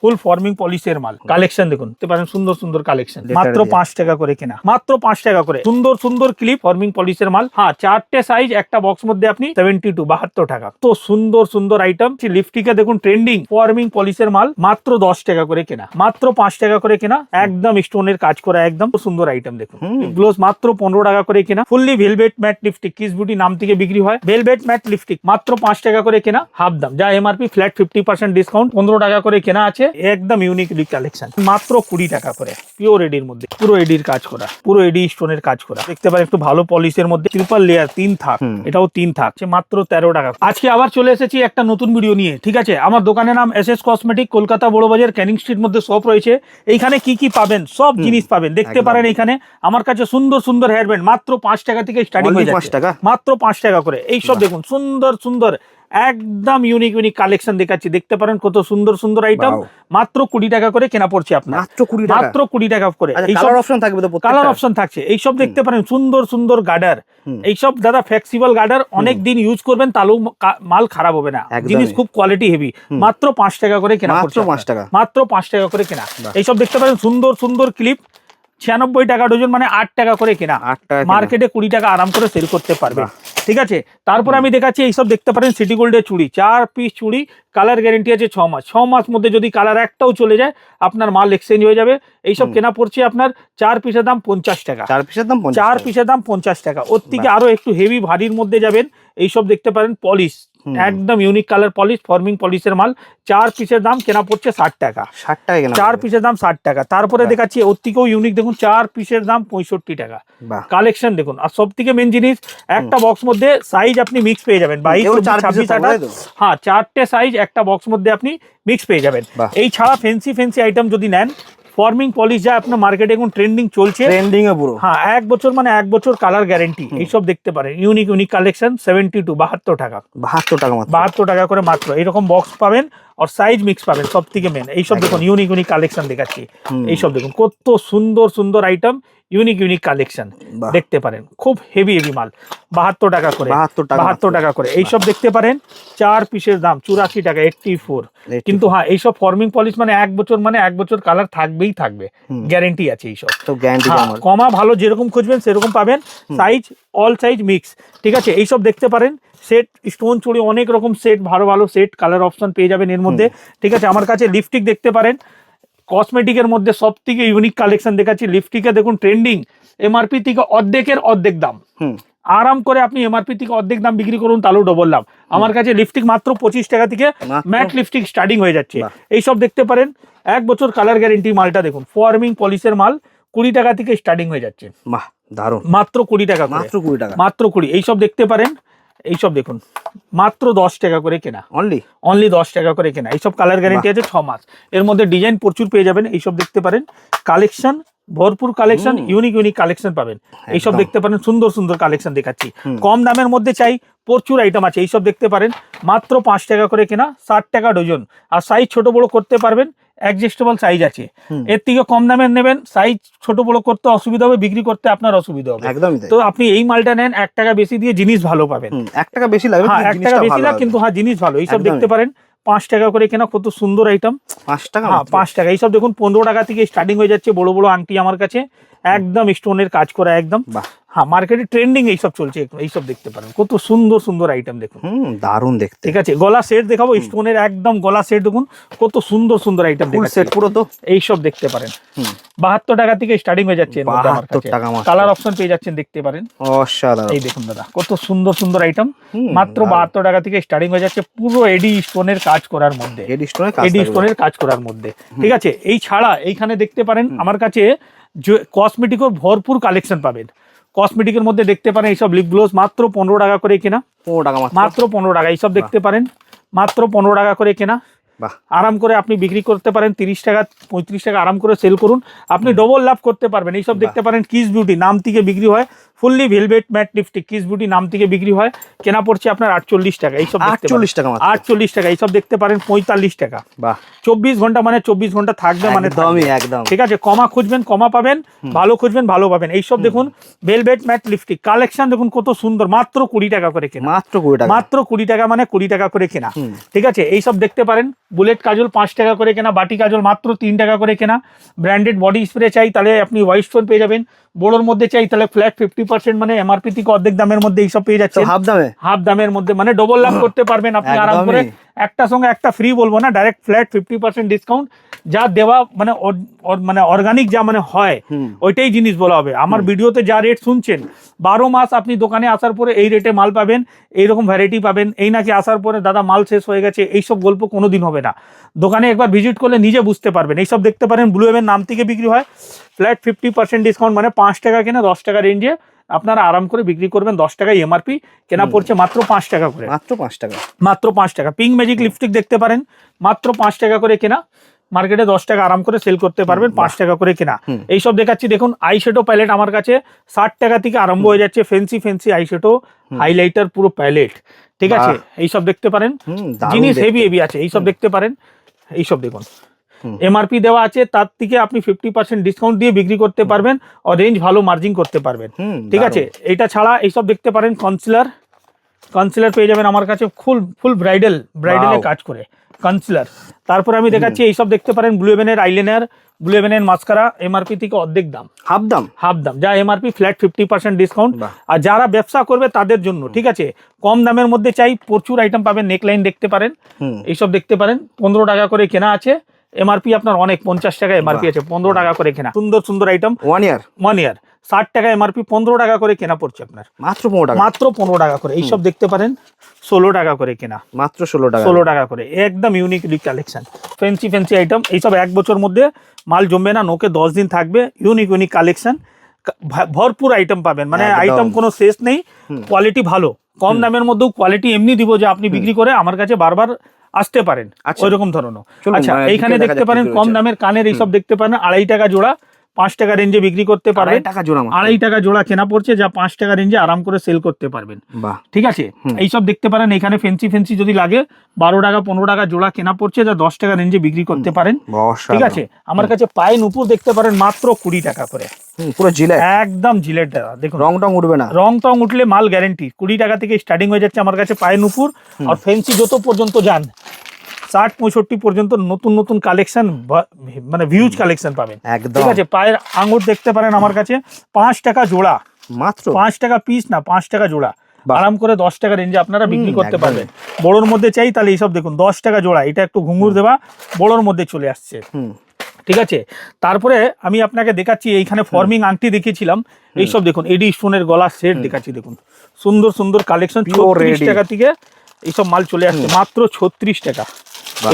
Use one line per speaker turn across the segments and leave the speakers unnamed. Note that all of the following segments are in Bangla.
ফুল ফর্মিং পলিশের মাল। কালেকশন দেখুন, দেখতে পারেন সুন্দর সুন্দর কালেকশন, মাত্র 5 টাকা করে কেনা, মাত্র 5 টাকা করে। সুন্দর সুন্দর ক্লিপ ফর্মিং পলিশের মাল। হ্যাঁ, 4টে সাইজ, একটা বক্স মধ্যে আপনি 72 টাকা। তো সুন্দর সুন্দর আইটেম। লিপস্টিকে দেখুন ট্রেন্ডিং ফর্মিং পলিশের মাল, মাত্র 10 টাকা করে কেনা, মাত্র 5 টাকা করে কেনা। একদম স্টোনের কাজ করা, একদম সুন্দর আইটেম দেখুন। গ্লোস মাত্র 15 টাকা করে কেনা। Fully velvet mat lipstick, kiss beauty নাম থেকে বিক্রি হয়। ভেলভেট ম্যাট লিপস্টিক মাত্র 5 টাকা করে কেনা, হাফ দাম, যা এমআরপি ফ্ল্যাট 50% ডিসকাউন্ট। 15 টাকা করে কেনা আছে। একদম ইউনিক কালেকশন, মাত্র 20 টাকা করে। পিওর এডির মধ্যে, পুরো এডির কাজ করা, পুরো এডি স্টোনের কাজ করা, দেখতে পারেন একটু ভালো পলিশের মধ্যে, ট্রিপল লেয়ার 3 থাক, এটাও 3 থাক, মাত্র 13 টাকা। আজকে আবার চলে এসেছি একটা নতুন ভিডিও নিয়ে, ঠিক আছে। আমার দোকানের নাম এসএস কসমেটিক, কলকাতা বড় বাজার ক্যানিং স্ট্রিট মধ্যে শপ রয়েছে। এইখানে কি কি পাবেন, সব জিনিস পাবেন, দেখতে পারেন। এইখানে আমার কাছে সুন্দর সুন্দর হেয়ার ব্যান্ড মাত্র 5 টাকা থেকে স্টার্টিং হয়ে যাচ্ছে, মাত্র 5 টাকা করে। এই সব দেখুন সুন্দর সুন্দর একদম ইউনিক ইউনিক কালেকশন দেখাচ্ছি, দেখতে পারেন কত সুন্দর সুন্দর আইটেম। মাত্র 20 টাকা করে কেনা পড়ছে আপনার, মাত্র 20 টাকা করে। এই সব অপশন থাকবে, কালার অপশন থাকছে। এই সব দেখতে পারেন সুন্দর সুন্দর গার্ডার। এই সব দাদা ফ্লেক্সিবল গার্ডার, অনেক দিন ইউজ করবেন তাহলেও মাল খারাপ হবে না, জিনিস খুব কোয়ালিটি হেভি। মাত্র 5 টাকা করে কেনা পড়ছে, মাত্র 5 টাকা করে কেনা। এই সব দেখতে পারেন সুন্দর সুন্দর ক্লিপ, 96 টাকা ডজন, মানে 8 টাকা করে কেনা। মার্কেটে 20 টাকা আরাম করে সেল করতে পারবে, ঠিক আছে। তারপর আমি দেখাচ্ছি এইসব দেখতে পারেন সিটি গোল্ডের চুড়ি, 4 পিস চুড়ি, কালার গ্যারেন্টি আছে 6 মাস। 6 মাস মধ্যে যদি কালার একটাও চলে যায় আপনার মাল এক্সচেঞ্জ হয়ে যাবে। এইসব কেনা পড়ছে আপনার 4 পিসের দাম 50 টাকা, 4 পিসের দাম 50 টাকা। ওর থেকে আরো একটু হেভি ভারীর মধ্যে যাবেন, এইসব দেখতে পারেন পলিশ, একদম ইউনিক কালার পলিশ, ফর্মিং পলিশের মাল। 4 পিসের দাম কেনা পড়ছে 60 টাকা, 4 পিসের দাম 60 টাকা। তারপরে দেখাচ্ছি ওর থেকেও ইউনিক, দেখুন 4 পিসের দাম 65 টাকা। কালেকশন দেখুন। আর সব থেকে মেন জিনিস, একটা বক্স মধ্যে সাইজ আপনি মিক্স পেয়ে যাবেন, 22, 26, 28। হ্যাঁ, 4টে সাইজ একটা বক্স মধ্যে আপনি মিক্স পেয়ে যাবেন। এই ছাড়া ফ্যান্সি ফ্যান্সি আইটেম যদি নেন, ফর্মিং পলিশ যা আপনার মার্কেটে এখন ট্রেন্ডিং চলছে, ট্রেন্ডিং এ পুরো। হ্যাঁ, 1 বছর মানে 1 বছর কালার গ্যারেন্টি। এইসব দেখতে পারেন ইউনিক ইউনিক কালেকশন। 72 টাকা, 72 টাকা করে মাত্র। এরকম বক্স পাবেন আর সাইজ মিক্স পাবেন, সব থেকে মেন। এইসব দেখুন ইউনিক ইউনিক কালেকশন দেখাচ্ছি। এইসব দেখুন কত সুন্দর সুন্দর আইটেম, ইউনিক ইউনিক কালেকশন দেখতে পারেন, খুব হেভি হেভি মাল। 72 টাকা করে, 72 টাকা করে। এইসব দেখতে পারেন 4 পিসের দাম 84 টাকা, 84। কিন্তু হ্যাঁ, এইসব ফর্মিং পলিশ মানে 1 বছর, মানে 1 বছর কালার থাকবেই থাকবে, গ্যারেন্টি আছে। এইসব কমা ভালো, যেরকম খুঁজবেন সেরকম পাবেন, সাইজ অল সাইজ মিক্স, ঠিক আছে। এইসব দেখতে পারেন সেট স্টোন চুড়ি, অনেক রকম সেট, ভালো ভালো সেট, কালার অপশন পেয়ে যাবেন এর মধ্যে, ঠিক আছে। আমার কাছে লিপস্টিক দেখতে পারেন, কসমেটিকের মধ্যে সব থেকে ইউনিক কালেকশন দেখাচ্ছি। লিপস্টিকে দেখুন ট্রেন্ডিং, এমআরপি থেকে অর্ধেকের অর্ধেক দাম, আরাম করে আপনি এমআরপি থেকে অর্ধেক দাম বিক্রি করুন, তাহলেও ডবল লাভ। আমার কাছে লিপস্টিক মাত্র 25 টাকা থেকে ম্যাট লিপস্টিক স্টার্টিং হয়ে যাচ্ছে। এইসব দেখতে পারেন 1 বছর কালার গ্যারেন্টি মালটা দেখুন, ফর্মিং পলিশের মাল 20 টাকা থেকে স্টার্টিং হয়ে যাচ্ছে। দারুন, মাত্র 20 টাকা, মাত্র 20। এইসব দেখতে পারেন, এইসব দেখুন মাত্র 10 টাকা করে কেনা, অনলি 10 টাকা করে কেনা। এইসব কালার গ্যারেন্টি আছে 6 মাস। এর মধ্যে ডিজাইন প্রচুর পেয়ে যাবেন। এইসব দেখতে পারেন কালেকশন, ভরপুর কালেকশন, ইউনিক ইউনিক কালেকশন পাবেন। এইসব দেখতে পারেন সুন্দর সুন্দর কালেকশন দেখাচ্ছি। কম দামের মধ্যে চাই, প্রচুর আইটেম আছে। এইসব দেখতে পারেন মাত্র 5 টাকা করে কেনা, 60 টাকা ডজন। আর সাইজ ছোট বড় করতে পারবেন, অ্যাডজাস্টেবল সাইজ আছে। এর থেকে কম দামের নেবেন, সাইজ ছোট বড় করতে অসুবিধা হবে, বিক্রি করতে আপনার অসুবিধা হবে। তো আপনি এই মালটা নেন, 1 টাকা বেশি দিয়ে জিনিস ভালো পাবেন। 1 টাকা বেশি লাগে, হ্যাঁ 1 টাকা বেশি লাগে, কিন্তু হ্যাঁ জিনিস ভালো। এইসব দেখতে পারেন 5 টাকা করে কেনা, কত সুন্দর আইটেম। 5 টাকা, হ্যাঁ 5 টাকা। এইসব দেখুন 15 টাকা থেকে স্টার্টিং হয়ে যাচ্ছে। বড় বড় আংটি আমার কাছে, একদম স্টোনের কাজ করা, একদম। হ্যাঁ, মার্কেটে ট্রেন্ডিং এইসব চলছে। এইসব দেখতে পারেন কত সুন্দর সুন্দর আইটেম দেখুন, দারুণ দেখতে, ঠিক আছে। গলা সেট দেখাবো, স্টোনের একদম গলা সেট দেখুন, কত সুন্দর সুন্দর আইটেম সেট পুরো। তো এইসব দেখতে পারেন 72 টাকা থেকে স্টার্টিং হয়ে যাচ্ছে। কালার অপশন পেয়ে যাচ্ছেন, দেখতে পারেন। এই দেখুন দাদা, কত সুন্দর সুন্দর আইটেম, মাত্র 72 টাকা থেকে স্টার্টিং হয়ে যাচ্ছে, পুরো এডি স্টোনের কাজ করার মধ্যে, এডি স্টোনের কাজ করার মধ্যে, ঠিক আছে। এই ছাড়া এইখানে দেখতে পারেন আমার কাছে কসমেটিকও ভরপুর কালেকশন পাবেন। কসমেটিকের মধ্যে দেখতে পারেন এইসব লিপ গ্লোস মাত্র 15 টাকা করে কেনা, 15 টাকা, মাত্র 15 টাকা। এইসব দেখতে পারেন মাত্র 15 টাকা করে কেনা, আরাম করে আপনি বিক্রি করতে পারেন 30 টাকা 35 টাকা, আরাম করে সেল করুন, আপনি ডবল লাভ করতে পারবেন। এইসব দেখতে পারেন কিস বিউটি নাম থেকে বিক্রি হয়, fully velvet mat lipstick kiss beauty নাম থেকে বিক্রি হয়, কেনা পড়ছে আপনার 48 টাকা। এইসব
48 টাকা মাত্র।
48 টাকা। এইসব দেখতে পারেন 45 টাকা।
বাহ,
24 ঘন্টা মানে 24 ঘন্টা থাকবে, মানে
একদমই একদম।
ঠিক আছে, কমা খুঁজবেন কমা পাবেন, ভালো খুঁজবেন ভালো পাবেন। এইসব দেখুন ভেলভেট ম্যাট লিপস্টিক কালেকশন দেখুন কত সুন্দর, মাত্র 20 টাকা করে কেনা।
মাত্র 20 টাকা।
মাত্র 20 টাকা মানে 20 টাকা করে কেনা। ঠিক আছে, এইসব দেখতে পারেন। বুলেট কাজল 5 টাকা করে কেনা, বাটি কাজল মাত্র 3 টাকা করে কেনা। ব্র্যান্ডেড বডি স্প্রে চাই তাহলে আপনি হোয়াইট স্টোন পেয়ে যাবেন। বড়োর মধ্যে চাই তাহলে ফ্ল্যাট 50% মানে এমআরপি থেকে অর্ধেক দামের মধ্যে এইসব পেয়ে যাচ্ছে। হাফ দামের মধ্যে মানে ডবল লাভ করতে পারবেন আপনি আরাম করে। একটা সঙ্গে একটা ফ্রি বলবো না, ডাইরেক্ট ফ্ল্যাট 50% ডিসকাউন্ট যা দেওয়া মানে মানে অর্গানিক যা মানে হয় ওইটাই জিনিস বলা হবে। আমার ভিডিওতে যা রেট শুনছেন 12 মাস আপনি দোকানে আসার পরে এই রেটে মাল পাবেন, এইরকম ভ্যারাইটি পাবেন। এই নাকি আসার পরে দাদা মাল শেষ হয়ে গেছে, এইসব গল্প কোনোদিন হবে না। দোকানে একবার ভিজিট করলে নিজে বুঝতে পারবেন। এইসব দেখতে পারেন ব্লু হেভেন নাম থেকে বিক্রি হয়, ফ্ল্যাট 50% ডিসকাউন্ট মানে 5 টাকা কেনা 10 টাকা রেঞ্জে আপনারা আরাম করে বিক্রি করবেন। 10 টাকায় এমআরপি, কেনা পড়ছে মাত্র 5 টাকা করে।
মাত্র 5 টাকা,
মাত্র 5 টাকা। পিঙ্ক ম্যাজিক লিপস্টিক দেখতে পারেন, মাত্র 5 টাকা করে কেনা। মার্কেটে 10 টাকা আরাম করে সেল করতে পারবেন, 5 টাকা করে কেনা। এইসব দেখাচ্ছি দেখুন আই শ্যাডো প্যালেট আমার কাছে 60 টাকা থেকে আরম্ভ হয়ে যাচ্ছে। ফেন্সি আই শ্যাডো হাইলাইটার পুরো প্যালেট, ঠিক আছে। এইসব দেখতে পারেন, জিনিস হেভি আছে। এইসব দেখতে পারেন, এইসব দেখুন এমআরপি দেওয়া আছে, তার থেকে আপনি 50% ডিসকাউন্ট দিয়ে বিক্রি করতে পারবেন, আর রেঞ্জ ভালো মার্জিন করতে পারবেন, ঠিক আছে। এটা ছাড়া এইসব দেখতে পারেন কনসিলার পেয়ে যাবেন আমার কাছে, ফুল ব্রাইডালের কাজ করে কনসিলার। তারপরে আমি দেখাচ্ছি এইসব দেখতে পারেন ব্লু হেভেনের আইলাইনার, ব্লু হেভেনের মাস্কারা এমআরপি থেকে অর্ধেক দাম, হাফ দাম যা এমআরপি ফ্ল্যাট 50% ডিসকাউন্ট। আর যারা ব্যবসা করবে তাদের জন্য, ঠিক আছে, কম দামের মধ্যে চাই, প্রচুর আইটেম পাবেন। নেকলাইন দেখতে পারেন, এইসব দেখতে পারেন 15 টাকা করে কেনা আছে। এমআরপি আপনার অনেক 50 টাকা এমআরপি আছে, 15 টাকা করে কেনা। সুন্দর আইটেম, 1 ইয়ার 60 টাকা এমআরপি, 15 টাকা করে কেনা পড়ছে আপনার, মাত্র 15 টাকা করে। এইসব দেখতে পারেন 16 টাকা করে কেনা, মাত্র 16 টাকা করে। একদম ইউনিক কালেকশন, ফ্যান্সি আইটেম। এইসব 1 বছর মধ্যে মাল জমবে না, নোকে 10 দিন থাকবে। ইউনিক কালেকশন, ভরপুর আইটেম পাবেন, মানে আইটেম কোনো শেষ নেই। কোয়ালিটি ভালো, কম দামের মধ্যেও কোয়ালিটি এমনি দিব যে আপনি বিক্রি করে আমার কাছে বারবার আসতে পারেন, ওই রকম ধরনের। আচ্ছা, এইখানে দেখতে পারেন কম দামের কানের, এইসব দেখতে পারেন 2.5 টাকা জোড়া, 5 টাকা রেঞ্জে বিক্রি করতে পারবেন। 2.5 টাকা জোড়া কেনা পড়ছে, যা 5 টাকা রেঞ্জে আরাম করে সেল করতে পারবেন, ঠিক আছে। এইসব দেখতে পারেন এখানে ফেন্সি যদি লাগে 12 টাকা 15 টাকা জোড়া কেনা পড়ছে, যা 10 টাকা রেঞ্জে বিক্রি করতে পারেন, ঠিক আছে। আমার কাছে পায়ে নুপুর দেখতে পারেন মাত্র 20 টাকা করে, পুরো জিলেট, একদম জিলেট দাদা। দেখুন রং টং উঠবে না, রং টং উঠলে মাল গ্যারেন্টি। 20 টাকা থেকে স্টার্টিং হয়ে যাচ্ছে আমার কাছে পায়ে নুপুর। আর ফেন্সি যত পর্যন্ত যান 60-65 পর্যন্ত নতুন কালেকশন, মানে ভিউজ কালেকশন পাবেন, ঠিক আছে। পায়ের আঙুর দেখতে পারেন আমার কাছে 5 টাকা জোড়া, মাত্র 5 টাকা পিস না, 5 টাকা জোড়া, আরাম করে 10 টাকা রেঞ্জে আপনারা বিক্রি করতে পারবেন। বড়োর মধ্যে চাই তাহলে এইসব দেখুন 10 টাকা জোড়া। এটা একটু ঘুঙুর দেওয়া, বড়োর মধ্যে চলে আসছে, ঠিক আছে। তারপরে আমি আপনাকে দেখাচ্ছি এইখানে ফর্মিং আংটি দেখিয়েছিলাম, এইসব দেখুন এডি স্টোনের গলার সেট দেখাচ্ছি দেখুন, সুন্দর কালেকশন। 34 টাকা থেকে এইসব মাল চলে আসছে, মাত্র 36 টাকা।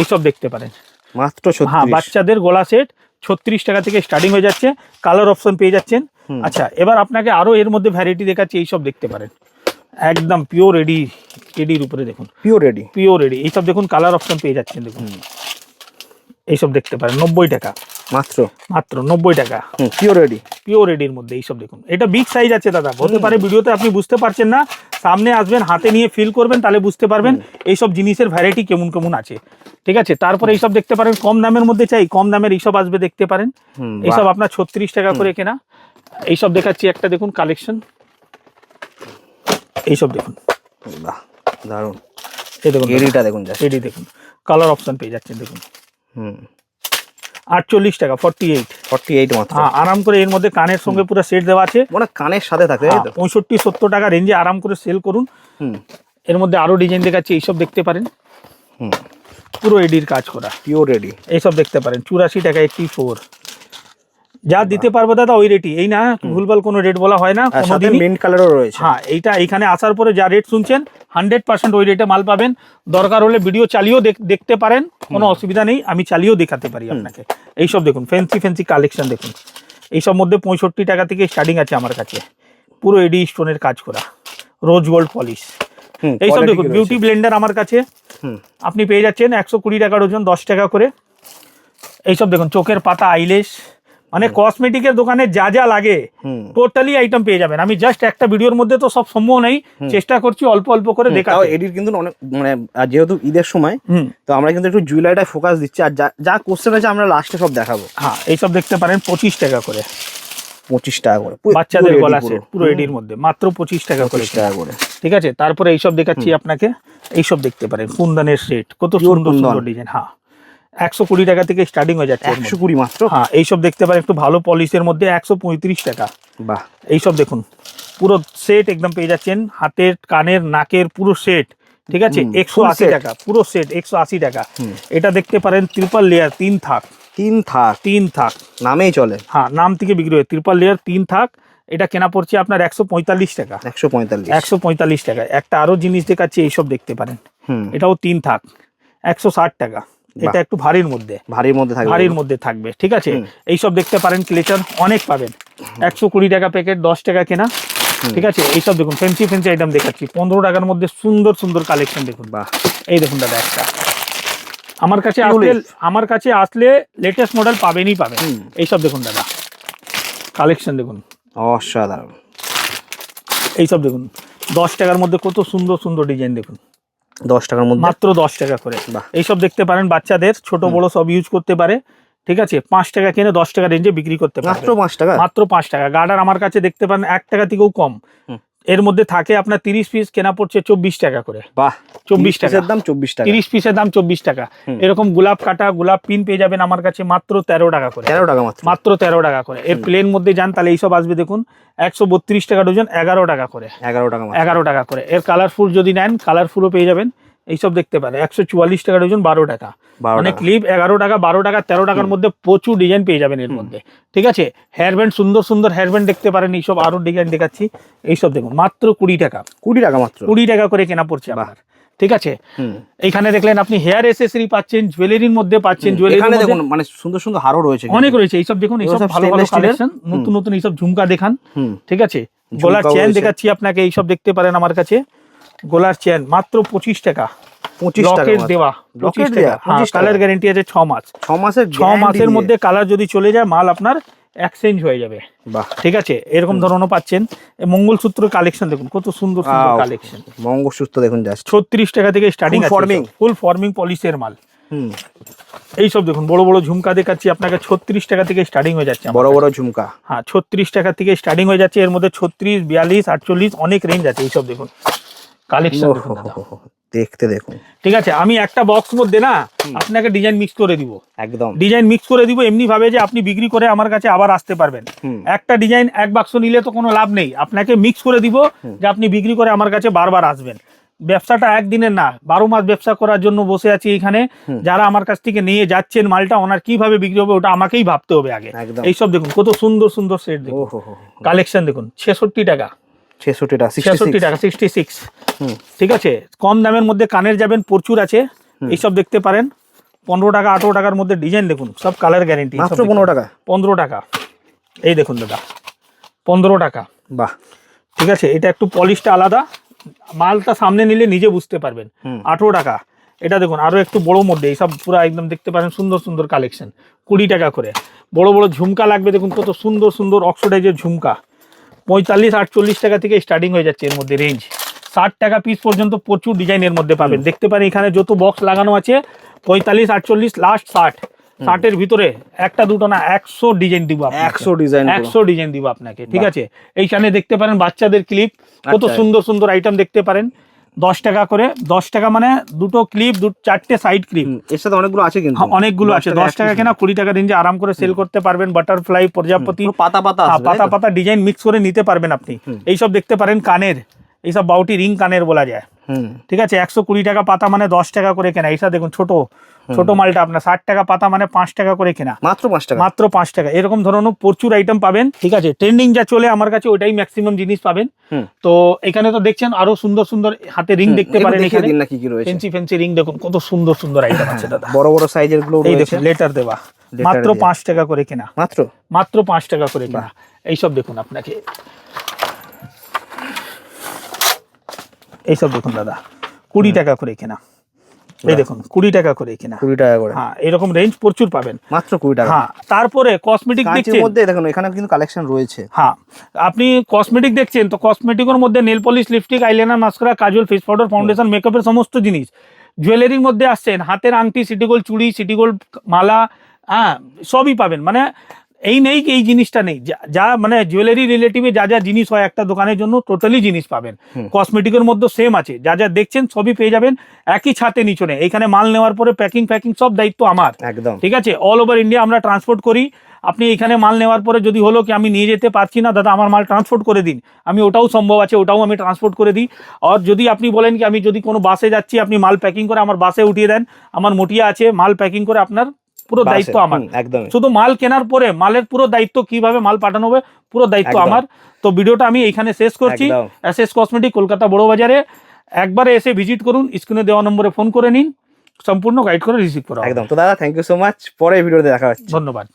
এইসব দেখতে পারেন মাত্র 36। হ্যাঁ, বাচ্চাদের গলা সেট 36 টাকা থেকে স্টার্টিং হয়ে যাচ্ছে, কালার অপশন পেয়ে যাচ্ছেন। আচ্ছা, এবার আপনাকে আরো এর মধ্যে ভ্যারাইটি দেখাচ্ছি। এইসব দেখতে পারেন একদম পিওর এডির উপরে দেখুন, পিওর এডি। এইসব দেখুন কালার অপশন পেয়ে যাচ্ছেন দেখুন, এইসব দেখতে পারেন 90 টাকা, মাত্র 90 টাকা, পিওর এডির মধ্যে। এইসব দেখুন, এটা বিগ সাইজ আছে দাদা, হতে পারে ভিডিওতে আপনি বুঝতে পারছেন না, সামনে আসবেন হাতে নিয়ে ফিল করবেন তাহলে বুঝতে পারবেন এইসব জিনিসের ভ্যারাইটি কেমন আছে, ঠিক আছে। তারপরে এইসব দেখতে পারেন কম দামের মধ্যে চাই, কম দামের এইসব আসবে দেখতে পারেন। এইসব আপনার 36 টাকা করে কেনা। এইসব দেখাচ্ছি একটা দেখুন কালেকশন, এইসব দেখুন দারুন। এই দেখুন এডি দেখুন, কালার অপশন পেয়ে যাচ্ছেন দেখুন। 48 টাকা, 48 মাত্র। হ্যাঁ, আরাম করে এর মধ্যে কানের সঙ্গে পুরো সেট দেওয়া আছে, মানে কানের সাথে থাকে। 65-70 টাকা রেঞ্জে আরাম করে সেল করুন। এর মধ্যে আরো ডিজাইন দেখাচ্ছি, এইসব দেখতে পারেন পুরো এডির কাজ করা, পিওর এডি। এইসব দেখতে পারেন 84 টাকা 84। যা দিতে পারবো দাদা ওই রেটই, এই না ভুলভাল কোনো রেট বলা হয় না কোনোদিন। মিন্ট কালারও রয়েছে। হ্যাঁ, এইটা এইখানে আসার পরে যা রেট শুনছেন 100% ওই রেটে মাল পাবেন। দরকার হলে ভিডিও চালিয়েও দেখতে পারেন, কোনো অসুবিধা নেই, আমি চালিয়েও দেখাতে পারি আপনাকে। এইসব দেখুন ফ্যান্সি কালেকশন দেখুন, এইসব মধ্যে 65 টাকা থেকে স্টার্টিং আছে আমার কাছে, পুরো এডি স্টোনের কাজ করা, রোজ গোল্ড পলিশ। এইসব দেখুন বিউটি ব্লেন্ডার আমার কাছে আপনি পেয়ে যাচ্ছেন 120 টাকা ডজন, 10 টাকা করে। এইসব দেখুন চোখের পাতা, আইলেশ, মানে কসমেটিকের দোকানে যা যা লাগে টোটালি আইটেম পেয়ে যাবেন। আমি জাস্ট একটা ভিডিওর মধ্যে তো সব সম্ভব নেই, চেষ্টা করছি অল্প অল্প করে দেখাতে।
এডিট কিন্তু অনেক মানে যেহেতু ঈদের সময় তো আমরা কিন্তু একটু জুয়েলারিটায় ফোকাস দিচ্ছি, আর যা কোশ্চেন আছে আমরা লাস্টে সব দেখাবো।
হ্যাঁ এইসব দেখতে পারেন 25 টাকা করে,
25 টাকা করে
বাচ্চাদের গলা সেট পুরো এডির মধ্যে মাত্র 25 টাকা করে। ঠিক আছে, তারপরে এইসব দেখাচ্ছি আপনাকে, এইসব দেখতে পারেন কুন্দনের সেট, কত সুন্দর সুন্দর ডিজাইন। হ্যাঁ 120 টাকা থেকে স্টার্টিং হয়ে যাচ্ছে।
120 মাত্র?
হ্যাঁ এইসব দেখতে পারেন একটু ভালো পলিশের মধ্যে 135 টাকা।
বাহ,
এইসব দেখুন পুরো সেট একদম পেয়ে যাচ্ছেন, হাতের কানের নাকের পুরো সেট। ঠিক আছে 180 টাকা পুরো সেট, 180 টাকা। এটা দেখতে পারেন ট্রিপল লেয়ার 3 থাক, 3 থাক
নামেই চলে।
হ্যাঁ নাম থেকে বিক্রি হয়, ট্রিপল লেয়ার 3 থাক। এটা কেনা পড়ছে আপনার 145 টাকা। 145 টাকা। একটা আরো জিনিস দেখাচ্ছি, এইসব দেখতে পারেন, এটাও 3 থাক 160 টাকা। এটা একটু ভারীর মধ্যে থাকবে। ঠিক আছে, এইসব দেখতে পারেন ক্লেচার অনেক পাবেন, 120 টাকা প্যাকেট, 10 টাকা কেনা। ঠিক আছে, এইসব দেখুন ফ্যান্সি আইটেম দেখাচ্ছি 15 টাকার মধ্যে সুন্দর সুন্দর কালেকশন দেখুন। বাহ, এই দেখুন দাদা, একটা আমার কাছে আসলে লেটেস্ট মডেল পাবেন। এইসব দেখুন দাদা কালেকশন দেখুন,
অসাধারণ।
এইসব দেখুন 10 টাকার মধ্যে কত সুন্দর সুন্দর ডিজাইন দেখুন,
10 টাকার মধ্যে
মাত্র 10 টাকা করে। এইসব দেখতে পারেন বাচ্চাদের ছোট বড় সব ইউজ করতে পারে। ঠিক আছে, 5 টাকা কিনে 10 টাকা রেঞ্জে বিক্রি করতে পারে, মাত্র 5 টাকা। গার্ডার আমার কাছে দেখতে পারেন 1 টাকা থেকেও কম, এর মধ্যে থাকে আপনার 30 পিস, কেনা পড়ছে 24 টাকা করে। বাহ, 24 টাকার দাম 24 টাকা, 30 পিসের দাম 24 টাকা। এরকম গোলাপ কাটা গোলাপ পিন পেয়ে যাবেন আমার কাছে মাত্র 13 টাকা করে। 13 টাকা মাত্র 13 টাকা করে। এর প্লেন মধ্যে যান তাহলে এইসব আসবে দেখুন 132 টাকা ডজন, 11 টাকা করে। 11 টাকা করে। এর কালারফুল যদি নেন কালারফুলও পেয়ে যাবেন। এইসব দেখতে পারেন 144 টাকা ডজন, 12 টাকা। মানে ক্লিপ 11 টাকা, 12 টাকা, 13 টাকার মধ্যে প্রচুর ডিজাইন পেয়ে যাবেন এর মধ্যে। ঠিক আছে, হেয়ার ব্যান্ড সুন্দর সুন্দর হেয়ার ব্যান্ড দেখতে পারেন। এইসব আরো ডিজাইন দেখাচ্ছি, এইসব দেখুন মাত্র 20 টাকা। 20 টাকা করে কেনা পড়ছে আপনার। ঠিক আছে, এইখানে দেখলেন আপনি হেয়ার এসেসরি পাচ্ছেন, জুয়েলারির মধ্যে পাচ্ছেন।
এখানে দেখুন মানে সুন্দর সুন্দর হারও রয়েছে,
অনেক রয়েছে। এইসব দেখুন, এইসব ভালো ভালো কালেকশন, নতুন নতুন এইসব ঝুমকা দেখান। ঠিক আছে, গলার চেন দেখাচ্ছি আপনাকে, এইসব দেখতে পারেন আমার কাছে। গলার চেন মাত্র 25 টাকা। 25 টাকা দেওয়া, 25 টাকা। কালার গ্যারান্টি আছে 6 মাস। 6 মাসের মধ্যে কালার যদি চলে যায় মাল আপনার এক্সচেঞ্জ হয়ে যাবে। ঠিক আছে, এরকম ধরনের পাচ্ছেন। মঙ্গলসূত্র কালেকশন দেখুন, কত সুন্দর সুন্দর কালেকশন।
মঙ্গলসূত্র দেখুন জাস্ট
36 টাকা থেকে স্টার্টিং আছে, ফুল ফর্মিং পলিশের মাল। এইসব দেখুন বড় বড় ঝুমকা দেখাচ্ছি আপনাকে, 36 টাকা থেকে স্টার্টিং হয়ে যাচ্ছে।
বড় বড় ঝুমকা,
হ্যাঁ 36 টাকা থেকে স্টার্টিং হয়ে যাচ্ছে। এর মধ্যে 36, 42, 48 অনেক রেঞ্জ আছে। এইসব দেখুন কালেকশন
দেখতে দেখুন।
ঠিক আছে, আমি একটা বক্স মধ্যে না আপনাকে ডিজাইন মিক্স করে দিব,
একদম
ডিজাইন মিক্স করে দিব এমনি ভাবে যে আপনি বিক্রি করে আমার কাছে আবার আসতে পারবেন। একটা ডিজাইন এক বাক্স নিলে তো কোনো লাভ নেই, আপনাকে মিক্স করে দিব যে আপনি বিক্রি করে আমার কাছে বারবার আসবেন। ব্যবসাটা একদিনের না, 12 মাস ব্যবসা করার জন্য বসে আছি এখানে। যারা আমার কাছ থেকে নিয়ে যাচ্ছেন মালটা, ওনার কিভাবে বিক্রি হবে ওটা আমাকেই ভাবতে হবে আগে। এইসব দেখুন কত সুন্দর সুন্দর সেট দেখুন, কালেকশন দেখুন 66 টাকা, 66 টাকা 66। ঠিক আছে, কম দামের মধ্যে কানের যাবেন প্রচুর আছে। এইসব দেখতে পারেন 15 টাকা, 18 টাকার মধ্যে ডিজাইন দেখুন, সব কালার গ্যারেন্টি। 15 টাকা। এই দেখুন দাদা 15 টাকা।
বাহ,
ঠিক আছে, এটা একটু পলিশটা আলাদা, মালটা সামনে নিলে নিজে বুঝতে পারবেন। 18 টাকা। এটা দেখুন আরো একটু বড় মধ্যে, এইসব পুরো একদম দেখতে পারেন সুন্দর সুন্দর কালেকশন, 20 টাকা করে। বড় বড় ঝুমকা লাগবে দেখুন, কত সুন্দর সুন্দর অক্সিডাইজের ঝুমকা, 45, 48 টাকা থেকে স্টার্টিং হয়ে যাচ্ছে। এর মধ্যে রেঞ্জ 60 টাকা পিস পর্যন্ত প্রচুর ডিজাইনের মধ্যে পাবেন। দেখতে পারেন এখানে যত বক্স লাগানো আছে 45, 48, লাস্ট 60। 60-এর ভিতরে একটা দুটো না 100 ডিজাইন দিব, 100 ডিজাইন দিব আপনাকে। ঠিক আছে, এইখানে দেখতে পারেন বাচ্চাদের ক্লিপ, কত সুন্দর সুন্দর আইটেম দেখতে পারেন। 10 টাকা করে, 10 টাকা মানে দুটো ক্লিপ, 4টে সাইড ক্লিপ।
এর সাথে অনেকগুলো আছে, কিন্তু
অনেকগুলো আছে। 10 টাকা কেনা 20 টাকা রেঞ্জে আরাম করে সেল করতে পারবেন। বাটারফ্লাই, প্রজাপতি,
পাতা পাতা
পাতা পাতা ডিজাইন মিক্স করে নিতে পারবেন আপনি। এইসব দেখতে পারেন কানের, এইসব বাউটি রিং কানের বলা যায়। ঠিক আছে, 120 টাকা পাতা মানে 10 টাকা করে কেনা। এইসব দেখুন ছোট ছোট মালটা আপনার 60 টাকা পাতা মানে 5 টাকা করে কেনা,
মাত্র 5 টাকা,
মাত্র 5 টাকা। এরকম ধরনের প্রচুর আইটেম পাবেন। ঠিক আছে, ট্রেন্ডিং যা চলে আমার কাছে ওটাই ম্যাক্সিমাম জিনিস পাবেন। তো এখানে তো দেখছেন আরো সুন্দর সুন্দর হাতে রিং দেখতে পারেন। এখানে ফ্যান্সি ফ্যান্সি রিং দেখুন, কত সুন্দর সুন্দর আইটেম আছে দাদা।
বড় বড় সাইজের গুলো
এই দেখুন লেটার দেওয়া, মাত্র 5 টাকা করে কেনা, মাত্র 5 টাকা করে কেনা। এইসব দেখুন আপনাকে, এইসব দেখুন দাদা 20 টাকা করে কেনা। এই দেখুন 20 টাকা করে কিনা,
20 টাকা করে,
হ্যাঁ এরকম রেঞ্জ প্রচুর পাবেন
মাত্র 20 টাকা।
হ্যাঁ, তারপরে কসমেটিক
কাঁচের
দেখছেন,
মধ্যে দেখুন এখানে কিন্তু কালেকশন রয়েছে।
হ্যাঁ আপনি কসমেটিক দেখছেন তো কসমেটিকের মধ্যে nail polish, lipstick, eyeliner, mascara, কাজল, ফেস পাউডার, ফাউন্ডেশন, মেকআপের সমস্ত জিনিস। জুয়েলারির মধ্যে আসছেন হাতের আংটি, সিটি গোল্ড চুড়ি, সিটি গোল্ড মালা, হ্যাঁ সবই পাবেন। মানে এই নেই কি এই জিনিসটা নেই, যা মানে জুয়েলারি রিলেটিভে যা যা জিনিস হয় একটা দোকানের জন্য টোটালি জিনিস পাবেন। কসমেটিকের মধ্যে সেম আছে, যা যা দেখছেন সবই পেয়ে যাবেন একই ছাতে নিচনে। এইখানে মাল নেওয়ার পরে প্যাকিং সব দায়িত্ব আমার,
একদম
ঠিক আছে। অল ওভার ইন্ডিয়া আমরা ট্রান্সপোর্ট করি। আপনি এখানে মাল নেওয়ার পরে যদি হলো কি আমি নিয়ে যেতে পারছি না দাদা, আমার মাল ট্রান্সপোর্ট করে দিন, আমি ওটাও সম্ভব আছে, ওটাও আমি ট্রান্সপোর্ট করে দিই। আর যদি আপনি বলেন কি আমি যদি কোনো বাসে যাচ্ছি, আপনি মাল প্যাকিং করে আমার বাসে উঠিয়ে দেন, আমার মটিয়া আছে, মাল প্যাকিং করে আপনার পুরো
বাসে,
দায়িত্ব আমার।
একদম
শুধু মাল কেনার পরে মালের পুরো দায়িত্ব, কিভাবে মাল পাঠানো হবে পুরো দায়িত্ব
একদম।
আমার। তো ভিডিওটা আমি এখানে শেষ করছি।
একদম।
এসএস কসমেটিক কলকাতা বড় বাজারে একবারে এসে ভিজিট করুন, স্ক্রিনে দেওয়া নম্বরে ফোন করে নিন, সম্পূর্ণ গাইড করে রিসিভ করা হবে।
একদম। তো দাদা থ্যাংক ইউ সো মাচ, পরে ভিডিওতে দেখা হচ্ছে।
ধন্যবাদ।